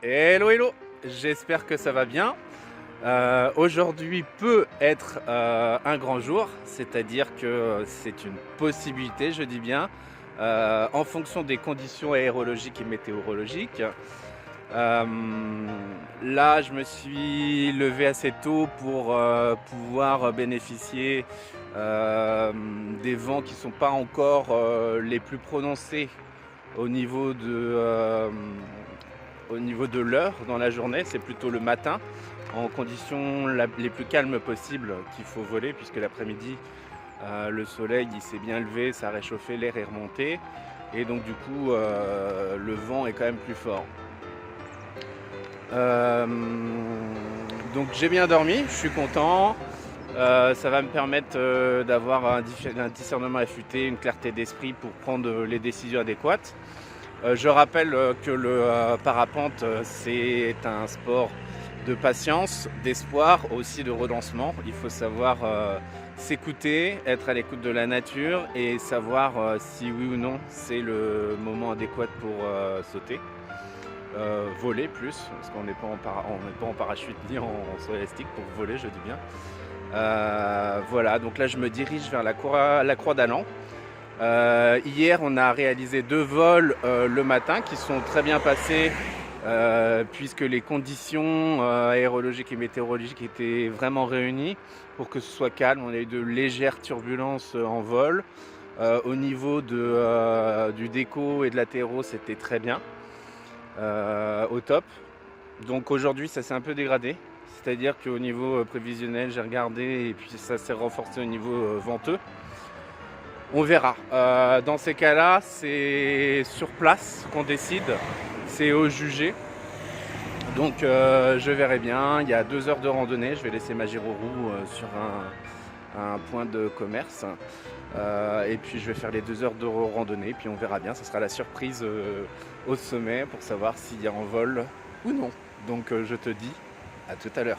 Hello hello, j'espère que ça va bien. Aujourd'hui peut être un grand jour, c'est-à-dire que c'est une possibilité, je dis bien, en fonction des conditions aérologiques et météorologiques. Euh, Là, je me suis levé assez tôt pour pouvoir bénéficier des vents qui ne sont pas encore les plus prononcés au niveau de l'heure dans la journée. C'est plutôt le matin, en conditions les plus calmes possibles, qu'il faut voler, puisque l'après-midi, le soleil il s'est bien levé, ça a réchauffé, l'air est remonté, et donc du coup le vent est quand même plus fort. Euh, donc j'ai bien dormi, je suis content. Ça va me permettre d'avoir un discernement affûté, une clarté d'esprit pour prendre les décisions adéquates. Je rappelle que le parapente, c'est un sport de patience, d'espoir, aussi de relancement. Il faut savoir s'écouter, être à l'écoute de la nature et savoir si oui ou non c'est le moment adéquat pour sauter. Voler plus, parce qu'on n'est pas, en parachute ni en saut élastique pour voler, je dis bien. Voilà, donc là je me dirige vers la croix d'Allan. Hier, on a réalisé 2 vols le matin qui sont très bien passés puisque les conditions aérologiques et météorologiques étaient vraiment réunies pour que ce soit calme. On a eu de légères turbulences en vol. Au niveau du déco et de l'atterro, c'était très bien, au top. Donc aujourd'hui, ça s'est un peu dégradé. C'est-à-dire qu'au niveau prévisionnel, j'ai regardé et puis ça s'est renforcé au niveau venteux. On verra. Dans ces cas-là, c'est sur place qu'on décide, c'est au jugé. Donc je verrai bien. Il y a 2 heures de randonnée. Je vais laisser ma gyroroue sur un point de commerce. Et puis je vais faire les 2 heures de randonnée. Puis on verra bien. Ce sera la surprise au sommet pour savoir s'il y a un vol ou non. Donc je te dis à tout à l'heure.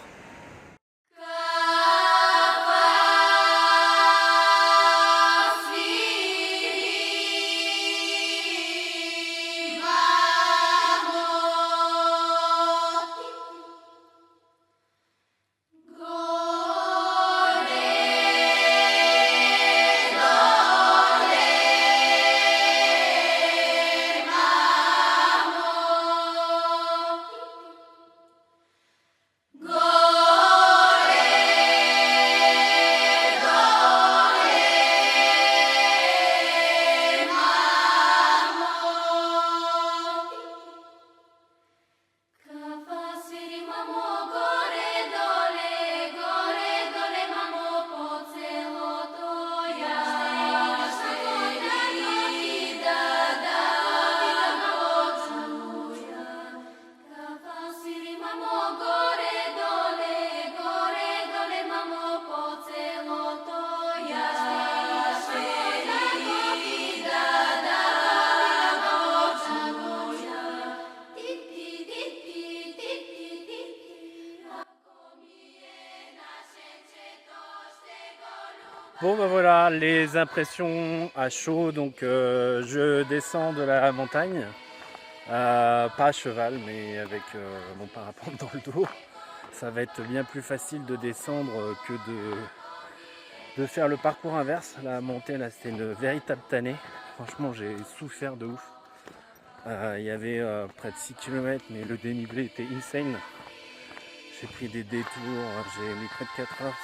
Bon ben voilà les impressions à chaud, donc je descends de la montagne, pas à cheval mais avec mon parapente dans le dos. Ça va être bien plus facile de descendre que de faire le parcours inverse. La montée là c'était une véritable tannée, franchement j'ai souffert de ouf. Il y avait près de 6 km mais le dénivelé était insane. J'ai pris des détours, j'ai mis près de 4 heures,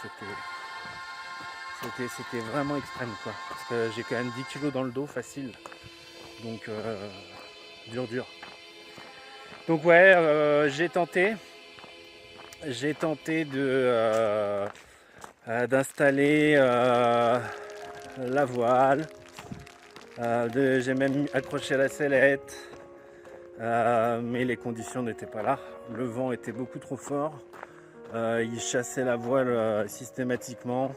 c'était vraiment extrême quoi, parce que j'ai quand même 10 kilos dans le dos facile, donc dur. Donc ouais, j'ai tenté d'installer la voile, j'ai même accroché la sellette, mais les conditions n'étaient pas là, le vent était beaucoup trop fort, il chassait la voile systématiquement.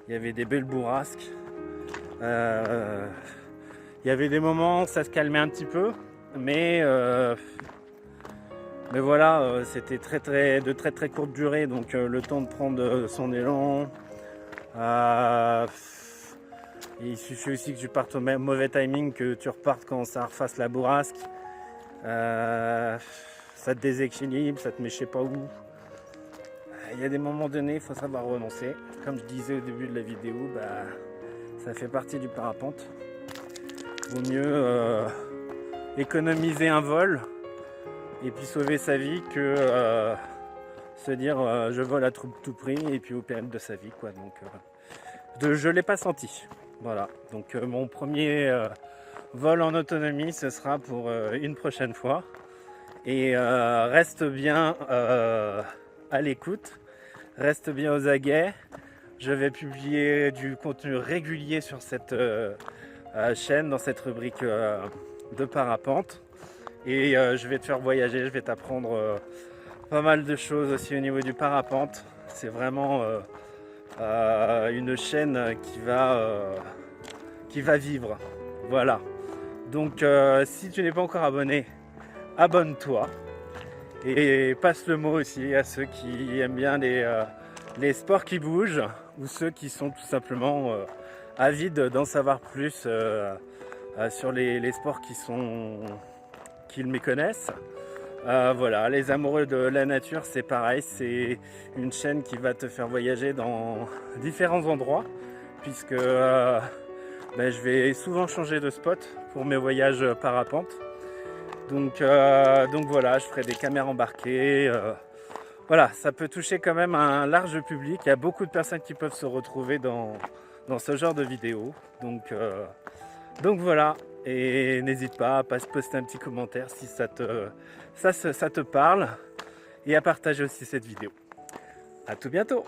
Il y avait des belles bourrasques. Il y avait des moments où ça se calmait un petit peu, mais voilà, c'était de très courte durée, donc le temps de prendre son élan. Il suffit aussi que tu partes au mauvais timing, que tu repartes quand ça refasse la bourrasque. ça te déséquilibre, ça te met je sais pas où. Il y a des moments donnés, il faut savoir renoncer. Comme je disais au début de la vidéo, bah, ça fait partie du parapente. Vaut mieux économiser un vol et puis sauver sa vie que se dire je vole à tout prix et puis au péril de sa vie, quoi. Donc je l'ai pas senti. Voilà, donc mon premier vol en autonomie, ce sera pour une prochaine fois. Et reste bien à l'écoute, reste bien aux aguets. Je vais publier du contenu régulier sur cette chaîne, dans cette rubrique de parapente. Et je vais te faire voyager, je vais t'apprendre pas mal de choses aussi au niveau du parapente. C'est vraiment une chaîne qui va vivre. Voilà. Donc si tu n'es pas encore abonné, abonne-toi. Et passe le mot aussi à ceux qui aiment bien les sports qui bougent ou ceux qui sont tout simplement avides d'en savoir plus sur les sports qu'ils méconnaissent. Voilà, les amoureux de la nature, c'est pareil, c'est une chaîne qui va te faire voyager dans différents endroits puisque je vais souvent changer de spot pour mes voyages parapente. Donc voilà, je ferai des caméras embarquées. Voilà, ça peut toucher quand même un large public. Il y a beaucoup de personnes qui peuvent se retrouver dans ce genre de vidéos. Donc voilà, et n'hésite pas à poster un petit commentaire si ça te parle et à partager aussi cette vidéo. À tout bientôt.